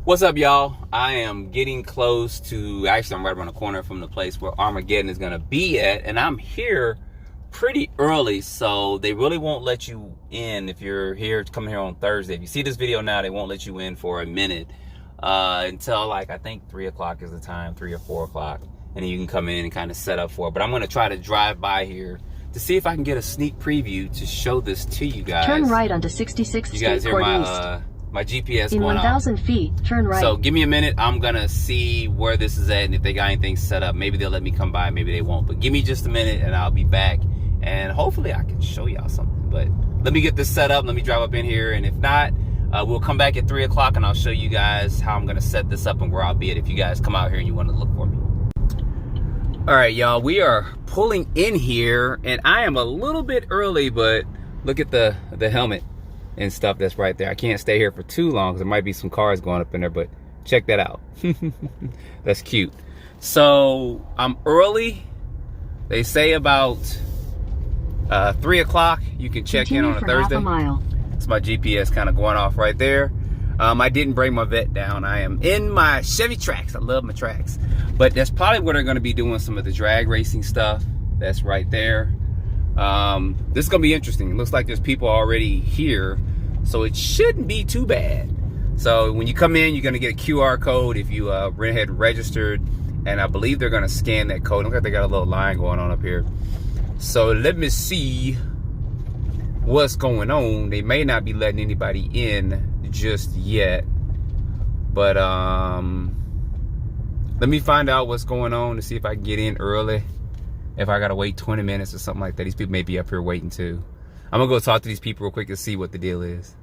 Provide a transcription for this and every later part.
What's up, y'all? I am getting close to, actually I'm right around the corner from the place where Armageddon is gonna be at, and I'm here pretty early, so they really won't let you in if you're here, coming here on Thursday. If you see this video now, they won't let you in for a minute until like, I think 3 o'clock is the time, 3 or 4 o'clock, and then you can come in and kind of set up for it. But I'm gonna try to drive by here to see if I can get a sneak preview to show this to you guys. Turn right onto 66th You guys Street hear Court my my GPS in going 1,000 feet, turn right. So give me a minute. I'm gonna see where this is at and if they got anything set up. Maybe they'll let me come by, maybe they won't. But give me just a minute and I'll be back. And hopefully I can show y'all something. But let me get this set up. Let me drive up in here. And if not, we'll come back at 3 o'clock and I'll show you guys how I'm gonna set this up and where I'll be at if you guys come out here and you wanna look for me. All right, y'all, we are pulling in here and I am a little bit early, but look at the helmet and stuff that's right there. I can't stay here for too long because there might be some cars going up in there, but check that out. That's cute. So I'm early. They say about 3 o'clock you can check in on a Thursday. Half a mile. It's my GPS kind of going off right there. I didn't bring my vet down. I am in my Chevy Trax. I love my Trax, but that's probably where they're going to be doing some of the drag racing stuff. That's right there. This is gonna be interesting. It looks like there's people already here, so it shouldn't be too bad. So when you come in, you're gonna get a QR code if you went ahead and registered, and I believe they're gonna scan that code. Look like they got a little line going on up here. So let me see what's going on. They may not be letting anybody in just yet, but let me find out what's going on to see if I can get in early. If I gotta wait 20 minutes or something like that, these people may be up here waiting too. I'm gonna go talk to these people real quick to see what the deal is.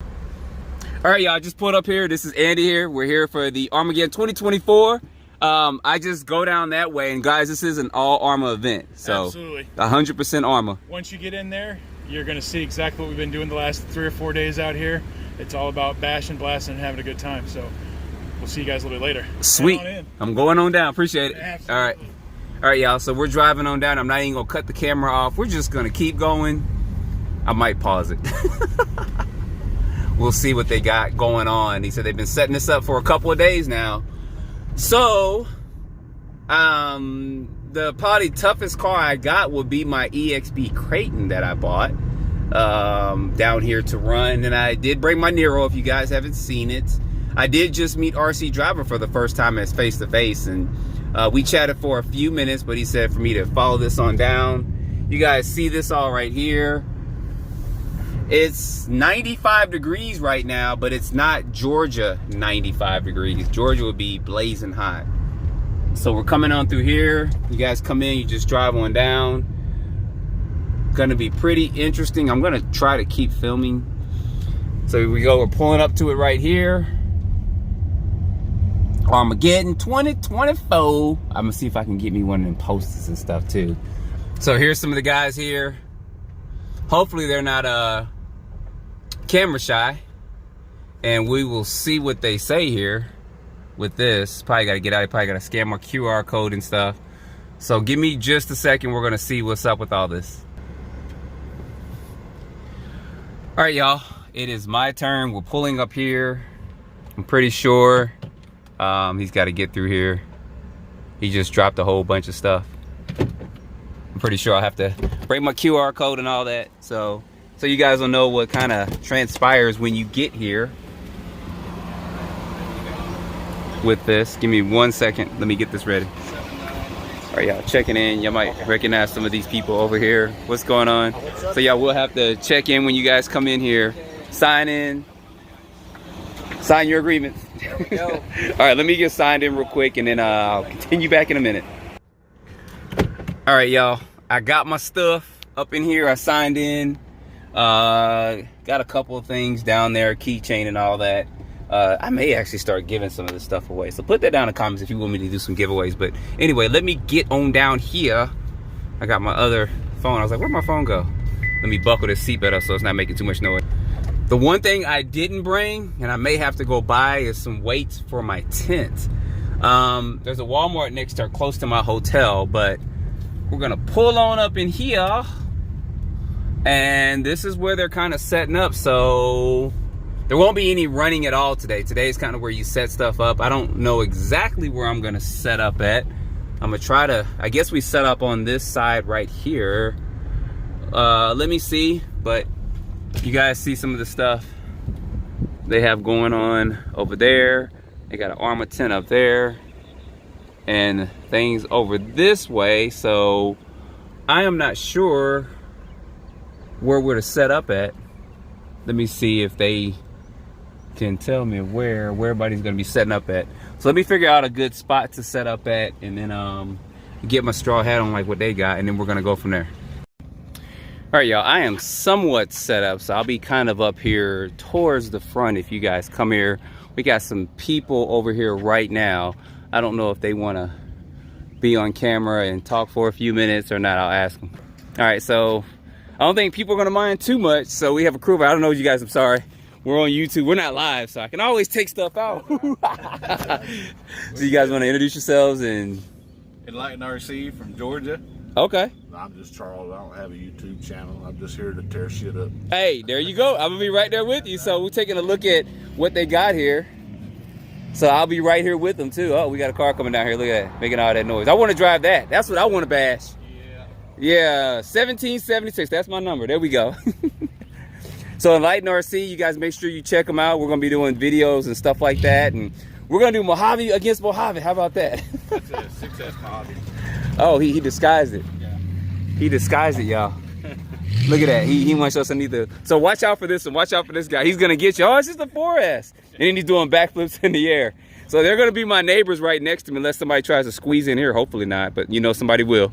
All right, y'all, just pulled up here. This is Andy here. We're here for the Armageddon 2024. I just go down that way, and guys, this is an all Arrma event. So absolutely 100% Arrma. Once you get in there, you're gonna see exactly what we've been doing the last 3 or 4 days out here. It's all about bashing, blasting, and having a good time. So we'll see you guys a little bit later. Sweet. I'm going on down. Appreciate it. Absolutely. All right. All right, y'all, so we're driving on down. I'm not even gonna cut the camera off. We're just gonna keep going. I might pause it. We'll see what they got going on. He said they've been setting this up for a couple of days now. So, the probably toughest car I got would be my EXP Creighton that I bought down here to run. And I did bring my Nero, if you guys haven't seen it. I did just meet RC Driver for the first time as face-to-face, and we chatted for a few minutes, but he said for me to follow this on down. You guys see this all right here. It's 95 degrees right now, but it's not Georgia 95 degrees. Georgia would be blazing hot. So we're coming on through here. You guys come in, you just drive on down. Gonna be pretty interesting. I'm gonna try to keep filming. So here we go, we're pulling up to it right here. Armageddon 2024. I'm gonna see if I can get me one of them posters and stuff too. So here's some of the guys here. Hopefully they're not camera shy, and we will see what they say here with this. Probably gotta get out. Probably gotta scan my QR code and stuff. So give me just a second. We're gonna see what's up with all this. All right, y'all. It is my turn. We're pulling up here. I'm pretty sure he's got to get through here. He just dropped a whole bunch of stuff. I'm pretty sure I'll have to bring my QR code and all that. So you guys will know what kind of transpires when you get here with this. Give me 1 second. Let me get this ready. All right, y'all, checking in. Y'all might recognize some of these people over here. What's going on? So y'all will have to check in when you guys come in here. Sign in. Sign your agreement. There we go. All right, let me get signed in real quick, and then I'll continue back in a minute. All right, y'all, I got my stuff up in here. I signed in. Got a couple of things down there, keychain and all that. I may actually start giving some of this stuff away. So put that down in the comments if you want me to do some giveaways. But anyway, let me get on down here. I got my other phone. I was like, where'd my phone go? Let me buckle this seatbelt up so it's not making too much noise. The one thing I didn't bring, and I may have to go buy, is some weights for my tent. There's a Walmart next to, close to my hotel, but we're gonna pull on up in here, and this is where they're kind of setting up. So there won't be any running at all today. Today is kind of where you set stuff up. I don't know exactly where I'm gonna set up at. I'm gonna try to, I guess we set up on this side right here. Let me see, but you guys see some of the stuff they have going on over there. They got an Arrma tent up there and things over this way. So I am not sure where we're to set up at. Let me see if they can tell me where everybody's gonna be setting up at. So let me figure out a good spot to set up at, and then get my straw hat on like what they got, and then we're gonna go from there. All right, y'all, I am somewhat set up, so I'll be kind of up here towards the front if you guys come here. We got some people over here right now. I don't know if they wanna be on camera and talk for a few minutes or not. I'll ask them. All right, so I don't think people are gonna mind too much. So we have a crew. I don't know you guys, I'm sorry. We're on YouTube, we're not live, so I can always take stuff out. So you guys wanna introduce yourselves and? Enlightened RC from Georgia. Okay. I'm just Charles, I don't have a YouTube channel. I'm just here to tear shit up. Hey, there you go. I'm gonna be right there with you. So we're taking a look at what they got here. So I'll be right here with them too. Oh, we got a car coming down here, look at that, making all that noise. I wanna drive that, that's what I wanna bash. Yeah, 1776, that's my number, there we go. So Enlightened RC, you guys make sure you check them out. We're gonna be doing videos and stuff like that, and we're gonna do Mojave against Mojave. How about that? That's a 6S Mojave. Oh, he disguised it. Yeah. He disguised it, y'all. Look at that. He wants us to need to. So watch out for this one. Watch out for this guy. He's gonna get you. Oh, it's just a 4S, and then he's doing backflips in the air. So they're gonna be my neighbors right next to me, unless somebody tries to squeeze in here. Hopefully not, but you know somebody will.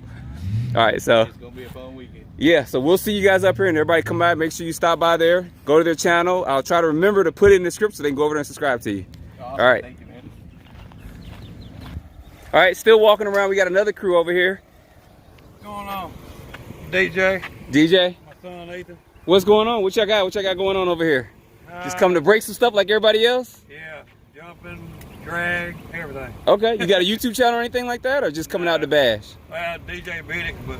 All right, so. It's gonna be a fun weekend. Yeah, so we'll see you guys up here, and everybody come by. Make sure you stop by there. Go to their channel. I'll try to remember to put it in the script so they can go over there and subscribe to you. Awesome. All right. Thank you, man. All right, still walking around. We got another crew over here. What's going on? DJ. DJ, My son Ethan. what's going on? What y'all got? What y'all got going on over here? Just come to break some stuff like everybody else? Yeah, jumping, drag, everything. Okay, you got a YouTube channel or anything like that, or just coming out to bash? Well, DJ beat it, but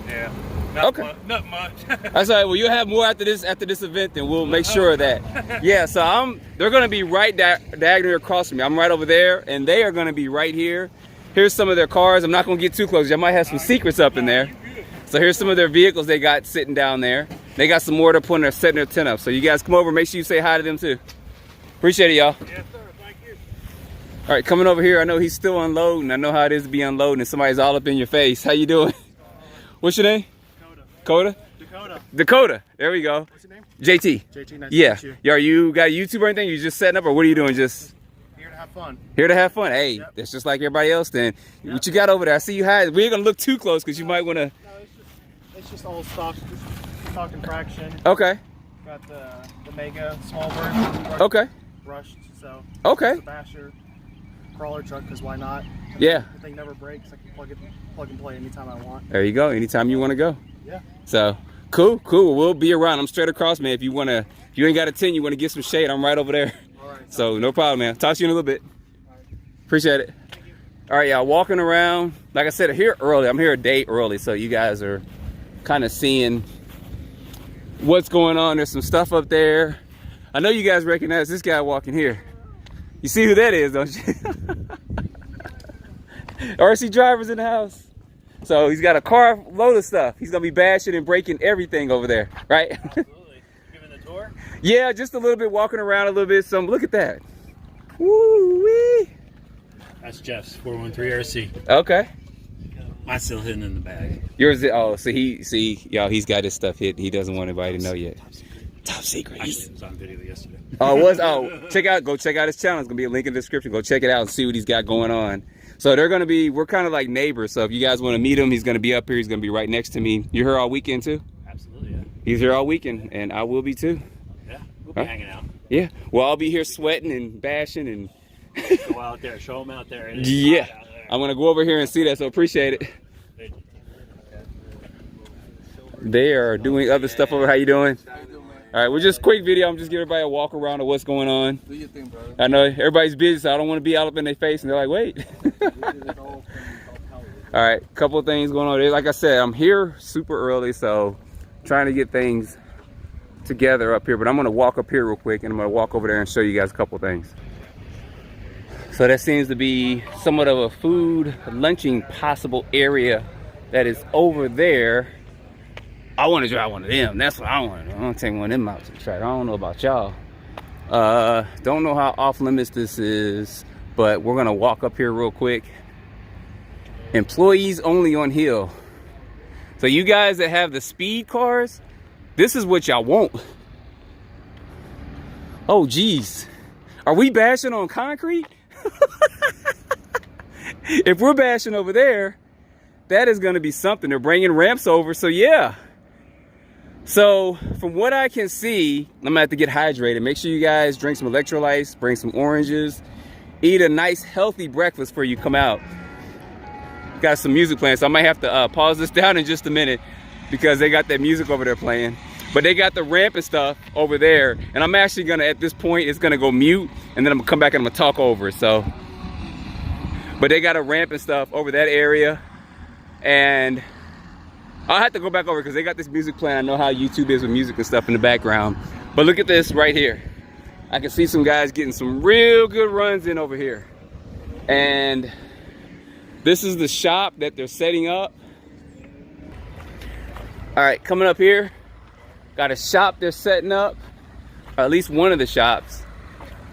yeah, Okay. not much. That's all right. Well, you'll have more after this event, and we'll make sure of that. Yeah. So they're gonna be right diagonally across from me. I'm right over there, and they are gonna be right here. Here's some of their cars. I'm not gonna get too close. I might have some secrets up in there. So here's some of their vehicles they got sitting down there. They got some more to put in there, setting their tent up. So you guys come over. Make sure you say hi to them too. Appreciate it, y'all. Yes, sir. Thank you. All right, coming over here. I know he's still unloading. I know how it is to be unloading, and somebody's all up in your face. How you doing? What's your name? Dakota? Dakota. There we go. What's your name? JT. JT, nice Yeah. to meet you. Yeah. Are you got a YouTube or anything? You just setting up, or what are you doing? Just Here to have fun. here to have fun. Hey, Yep. that's just like everybody else. Then what you got over there? I see you hide. We ain't gonna look too close because you might want to. No, it's just old stock, just talking fraction. Okay. Got the Mega small version. Okay. Brushed, so. Okay. It's a basher crawler truck, because why not? Yeah. The thing never breaks. I can plug and play anytime I want. There you go. Anytime you want to go. Yeah. So cool. We'll be around. I'm straight across, man. If you ain't got a tent, you want to get some shade, I'm right over there. All right. So no problem, man. Talk to you in a little bit. Appreciate it. All right, y'all, walking around. Like I said, here early. I'm here a day early, so you guys are kind of seeing what's going on. There's some stuff up there. I know you guys recognize this guy walking here. You see who that is, don't you? RC drivers in the house. So he's got a car load of stuff. He's gonna be bashing and breaking everything over there, right? Absolutely. Giving the tour? Yeah, just a little bit, walking around a little bit. Some look at that. Woo-wee. That's Jeff's 413 RC. Okay. Mine's still hidden in the bag. Yours, oh, so y'all, he's got his stuff hid. He doesn't want anybody to know yet. Top secret. Actually, it was on video yesterday. Oh, go check out his channel. It's gonna be a link in the description. Go check it out and see what he's got going on. So we're kind of like neighbors. So if you guys want to meet him, he's gonna be up here. He's gonna be right next to me. You're here all weekend too? Absolutely, yeah. He's here all weekend, and I will be too. Yeah, we'll be hanging out. Yeah. Well, I'll be here sweating and bashing and. Go out there, show them out there. It is Yeah. hot out there. I'm gonna go over here and see that. So appreciate it. They are doing other stuff over. How you doing? All right, we're just quick video. I'm just giving everybody a walk around of what's going on. Do your thing, brother. I know everybody's busy, so I don't want to be all up in their face, and they're like, wait. All right, couple of things going on there. Like I said, I'm here super early, so trying to get things together up here, but I'm gonna walk up here real quick and I'm gonna walk over there and show you guys a couple things. So that seems to be somewhat of a food lunching possible area that is over there. I want to try one of them. That's what I want to do. I'm gonna take one of them out to try. I don't know about y'all. Don't know how off limits this is, but we're gonna walk up here real quick. Employees only on hill. So you guys that have the speed cars, this is what y'all want. Oh geez, are we bashing on concrete? If we're bashing over there, that is going to be something. They're bringing ramps over, so yeah. So from what I can see, I'm gonna have to get hydrated. Make sure you guys drink some electrolytes, bring some oranges, eat a nice healthy breakfast before you come out. Got some music playing, so I might have to pause this down in just a minute because they got that music over there playing. But they got the ramp and stuff over there, and I'm actually gonna, at this point, it's gonna go mute, and then I'm gonna come back and I'm gonna talk over it. So, but they got a ramp and stuff over that area, and I'll have to go back over because they got this music playing. I know how YouTube is with music and stuff in the background. But look at this right here. I can see some guys getting some real good runs in over here. And this is the shop that they're setting up. All right, coming up here, got a shop they're setting up, or at least one of the shops.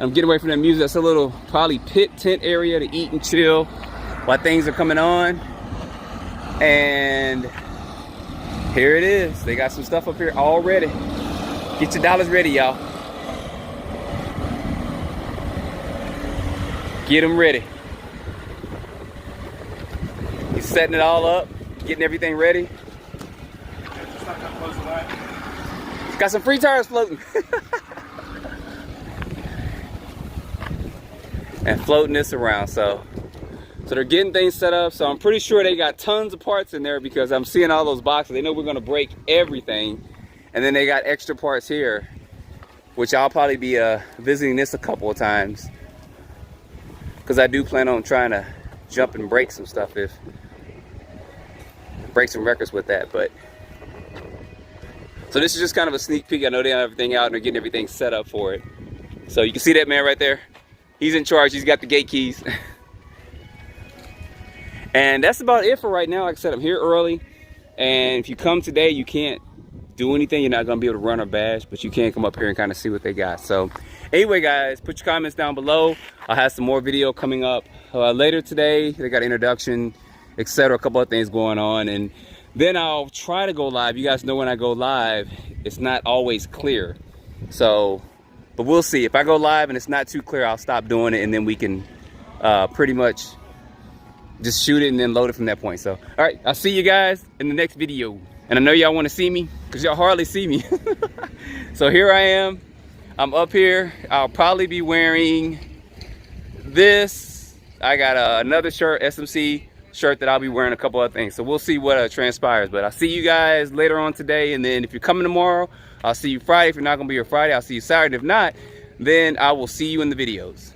I'm getting away from that music. That's a little probably pit tent area to eat and chill while things are coming on. And here it is. They got some stuff up here already. Get your dollars ready, y'all. Get them ready. He's setting it all up, getting everything ready. Got some free tires floating. And floating this around, so they're getting things set up. So I'm pretty sure they got tons of parts in there because I'm seeing all those boxes. They know we're gonna break everything. And then they got extra parts here, which I'll probably be visiting this a couple of times. Because I do plan on trying to jump and break some stuff, break some records with that. But so this is just kind of a sneak peek. I know they have everything out and they're getting everything set up for it. So you can see that man right there. He's in charge, he's got the gate keys. And that's about it for right now. Like I said, I'm here early. And if you come today, you can't do anything. You're not gonna be able to run or bash, but you can come up here and kind of see what they got. So anyway, guys, put your comments down below. I'll have some more video coming up later today. They got an introduction, etc. A couple of things going on. And then I'll try to go live. You guys know when I go live, it's not always clear. So, but we'll see. If I go live and it's not too clear, I'll stop doing it, and then we can pretty much just shoot it and then load it from that point. So, all right, I'll see you guys in the next video. And I know y'all want to see me because y'all hardly see me. So here I am. I'm up here. I'll probably be wearing this. I got another shirt, SMC shirt, that I'll be wearing a couple other things. So we'll see what transpires. But I'll see you guys later on today. And then if you're coming tomorrow, I'll see you Friday. If you're not going to be here Friday, I'll see you Saturday. If not, then I will see you in the videos.